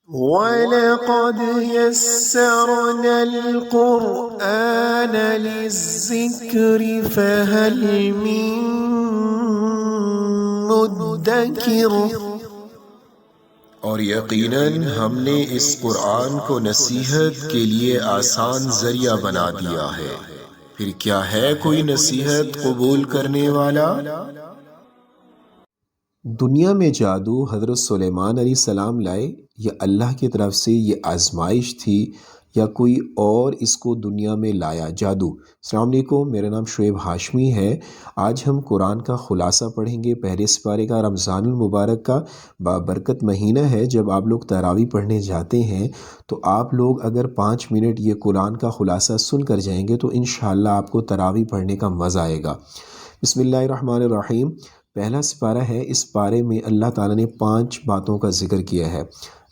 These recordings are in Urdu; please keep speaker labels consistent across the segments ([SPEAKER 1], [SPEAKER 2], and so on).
[SPEAKER 1] وَلَقَدْ يَسَّرْنَا الْقُرْآنَ لِلذِّكْرِ فَهَلْ مِن مُّدَّكِرٍ۔
[SPEAKER 2] اور یقیناً ہم نے اس قرآن کو نصیحت کے لیے آسان ذریعہ بنا دیا ہے، پھر کیا ہے کوئی نصیحت قبول کرنے والا؟
[SPEAKER 3] دنیا میں جادو حضرت سلیمان علیہ السلام لائے یا اللہ کی طرف سے یہ آزمائش تھی یا کوئی اور اس کو دنیا میں لایا جادو؟ السلام علیکم، میرا نام شعیب ہاشمی ہے۔ آج ہم قرآن کا خلاصہ پڑھیں گے، پہلے سپارے کا۔ رمضان المبارک کا بابرکت مہینہ ہے۔ جب آپ لوگ تراویح پڑھنے جاتے ہیں تو آپ لوگ اگر 5 منٹ یہ قرآن کا خلاصہ سن کر جائیں گے تو انشاءاللہ آپ کو تراویح پڑھنے کا مزہ آئے گا۔ بسم اللہ الرحمن الرحیم۔ پہلا سپارہ ہے، اس پارے میں اللہ تعالیٰ نے 5 باتوں کا ذکر کیا ہے۔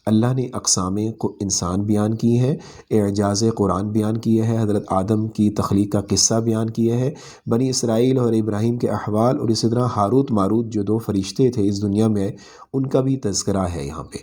[SPEAKER 3] اللہ نے اقسام انسان بیان کی ہے، اعجاز قرآن بیان کیا ہے، حضرت آدم کی تخلیق کا قصہ بیان کیا ہے، بنی اسرائیل اور ابراہیم کے احوال، اور اسی طرح ہاروت ماروت جو 2 فرشتے تھے اس دنیا میں، ان کا بھی تذکرہ ہے یہاں پہ۔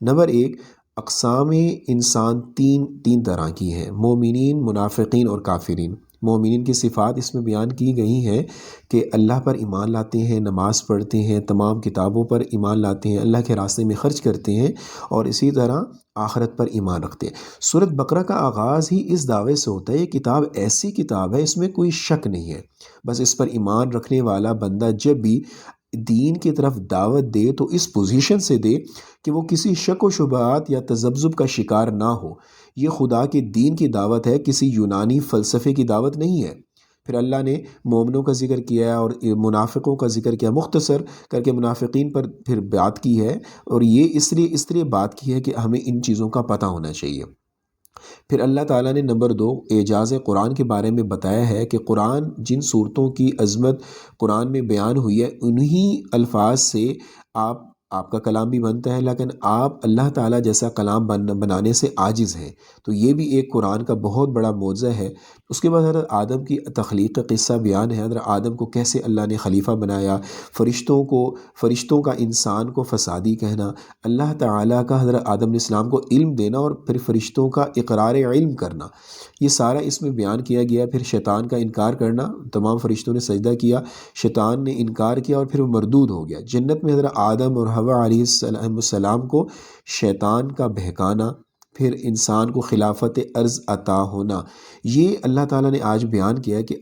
[SPEAKER 3] نمبر 1، اقسام انسان تین طرح کی ہیں، مومنین، منافقین اور کافرین۔ مومنین کی صفات اس میں بیان کی گئی ہیں کہ اللہ پر ایمان لاتے ہیں، نماز پڑھتے ہیں، تمام کتابوں پر ایمان لاتے ہیں، اللہ کے راستے میں خرچ کرتے ہیں، اور اسی طرح آخرت پر ایمان رکھتے ہیں۔ سورۃ بقرہ کا آغاز ہی اس دعوے سے ہوتا ہے، یہ کتاب ایسی کتاب ہے، اس میں کوئی شک نہیں ہے، بس اس پر ایمان رکھنے والا بندہ جب بھی دین کی طرف دعوت دے تو اس پوزیشن سے دے کہ وہ کسی شک و شبہات یا تذبذب کا شکار نہ ہو۔ یہ خدا کے دین کی دعوت ہے، کسی یونانی فلسفے کی دعوت نہیں ہے۔ پھر اللہ نے مومنوں کا ذکر کیا ہے اور منافقوں کا ذکر کیا، مختصر کر کے منافقین پر پھر بات کی ہے، اور یہ اس لیے بات کی ہے کہ ہمیں ان چیزوں کا پتہ ہونا چاہیے۔ پھر اللہ تعالیٰ نے نمبر 2، اعجاز قرآن کے بارے میں بتایا ہے کہ قرآن جن صورتوں کی عظمت قرآن میں بیان ہوئی ہے انہی الفاظ سے آپ کا کلام بھی بنتا ہے، لیکن آپ اللہ تعالیٰ جیسا کلام بنانے سے عاجز ہیں، تو یہ بھی ایک قرآن کا بہت بڑا معجزہ ہے۔ اس کے بعد حضرت آدم کی تخلیق کا قصہ بیان ہے، حضرت آدم کو کیسے اللہ نے خلیفہ بنایا، فرشتوں کا انسان کو فسادی کہنا، اللہ تعالیٰ کا حضرت آدم علیہ السلام کو علم دینا اور پھر فرشتوں کا اقرار علم کرنا، یہ سارا اس میں بیان کیا گیا۔ پھر شیطان کا انکار کرنا، تمام فرشتوں نے سجدہ کیا، شیطان نے انکار کیا اور پھر وہ مردود ہو گیا۔ جنت میں حضرت آدم اور حوا علیہ السلام کو شیطان کا بہکانا، پھر انسان کو خلافت ارض عطا ہونا، یہ اللہ تعالیٰ نے آج بیان کیا کہ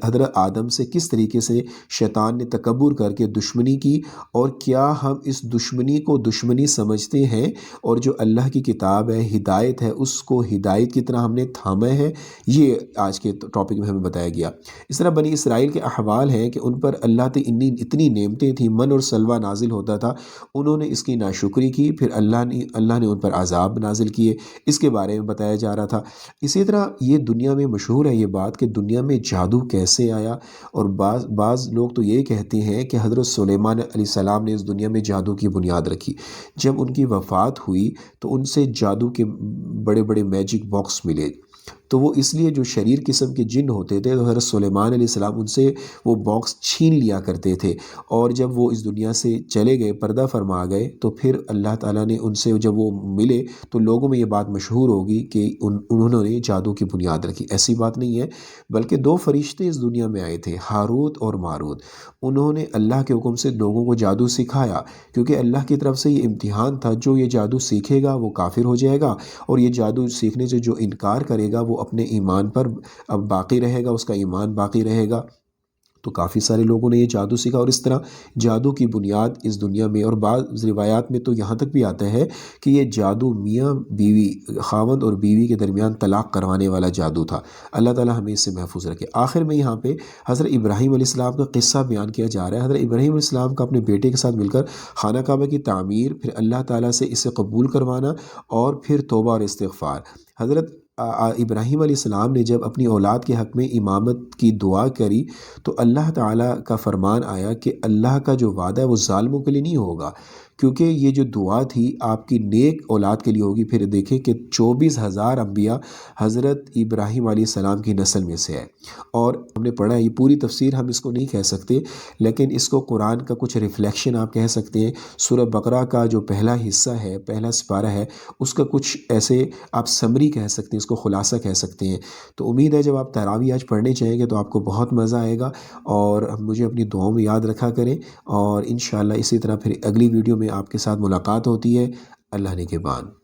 [SPEAKER 3] حضرت آدم سے کس طریقے سے شیطان نے تکبر کر کے دشمنی کی، اور کیا ہم اس دشمنی کو دشمنی سمجھتے ہیں، اور جو اللہ کی کتاب ہے، ہدایت ہے، اس کو ہدایت کی طرح ہم نے تھاما ہے، یہ آج کے ٹاپک میں ہمیں بتایا گیا۔ اس طرح بنی اسرائیل کے احوال ہیں کہ ان پر اللہ کی اتنی نعمتیں تھیں، من اور سلوہ نازل ہوتا تھا، انہوں نے اس کی ناشکری کی، پھر اللہ نے ان پر عذاب نازل کیے، اس کے بارے میں بتایا جا رہا تھا۔ اسی طرح یہ دنیا میں مشہور ہے یہ بات کہ دنیا میں جادو کیسے آیا، اور بعض لوگ تو یہ کہتے ہیں کہ حضرت سلیمان علیہ السلام نے اس دنیا میں جادو کی بنیاد رکھی۔ جب ان کی وفات ہوئی تو ان سے جادو کے بڑے بڑے میجک باکس ملے، تو وہ اس لیے جو شریر قسم کے جن ہوتے تھے تو حضرت سلیمان علیہ السلام ان سے وہ باکس چھین لیا کرتے تھے، اور جب وہ اس دنیا سے چلے گئے، پردہ فرما گئے، تو پھر اللہ تعالیٰ نے ان سے جب وہ ملے تو لوگوں میں یہ بات مشہور ہوگی کہ انہوں نے جادو کی بنیاد رکھی۔ ایسی بات نہیں ہے، بلکہ 2 فرشتے اس دنیا میں آئے تھے، ہاروت اور ماروت، انہوں نے اللہ کے حکم سے لوگوں کو جادو سکھایا، کیونکہ اللہ کی طرف سے یہ امتحان تھا، جو یہ جادو سیکھے گا وہ کافر ہو جائے گا، اور یہ جادو سیکھنے سے جو انکار کرے گا وہ اپنے ایمان پر اب باقی رہے گا، اس کا ایمان باقی رہے گا۔ تو کافی سارے لوگوں نے یہ جادو سیکھا، اور اس طرح جادو کی بنیاد اس دنیا میں، اور بعض روایات میں تو یہاں تک بھی آتا ہے کہ یہ جادو میاں بیوی، خاوند اور بیوی کے درمیان طلاق کروانے والا جادو تھا۔ اللہ تعالیٰ ہمیں اس سے محفوظ رکھے۔ آخر میں یہاں پہ حضرت ابراہیم علیہ السلام کا قصہ بیان کیا جا رہا ہے۔ حضرت ابراہیم علیہ السلام کا اپنے بیٹے کے ساتھ مل کر خانہ کعبہ کی تعمیر، پھر اللہ تعالیٰ سے اسے قبول کروانا، اور پھر توبہ اور استغفار۔ حضرت ابراہیم علیہ السلام نے جب اپنی اولاد کے حق میں امامت کی دعا کری تو اللہ تعالیٰ کا فرمان آیا کہ اللہ کا جو وعدہ ہے وہ ظالموں کے لیے نہیں ہوگا، کیونکہ یہ جو دعا تھی آپ کی نیک اولاد کے لیے ہوگی۔ پھر دیکھیں کہ 24,000 انبیاء حضرت ابراہیم علیہ السلام کی نسل میں سے ہے، اور ہم نے پڑھا ہے، یہ پوری تفسیر ہم اس کو نہیں کہہ سکتے، لیکن اس کو قرآن کا کچھ ریفلیکشن آپ کہہ سکتے ہیں۔ سورہ بقرہ کا جو پہلا حصہ ہے، پہلا سپارہ ہے، اس کا کچھ ایسے آپ سمری کہہ سکتے ہیں، اس کو خلاصہ کہہ سکتے ہیں۔ تو امید ہے جب آپ تراویح آج پڑھنے چاہیں گے تو آپ کو بہت مزہ آئے گا، اور مجھے اپنی دعاؤں میں یاد رکھا کریں، اور انشاءاللہ اسی طرح پھر اگلی ویڈیو میں آپ کے ساتھ ملاقات ہوتی ہے۔ اللہ نگہبان۔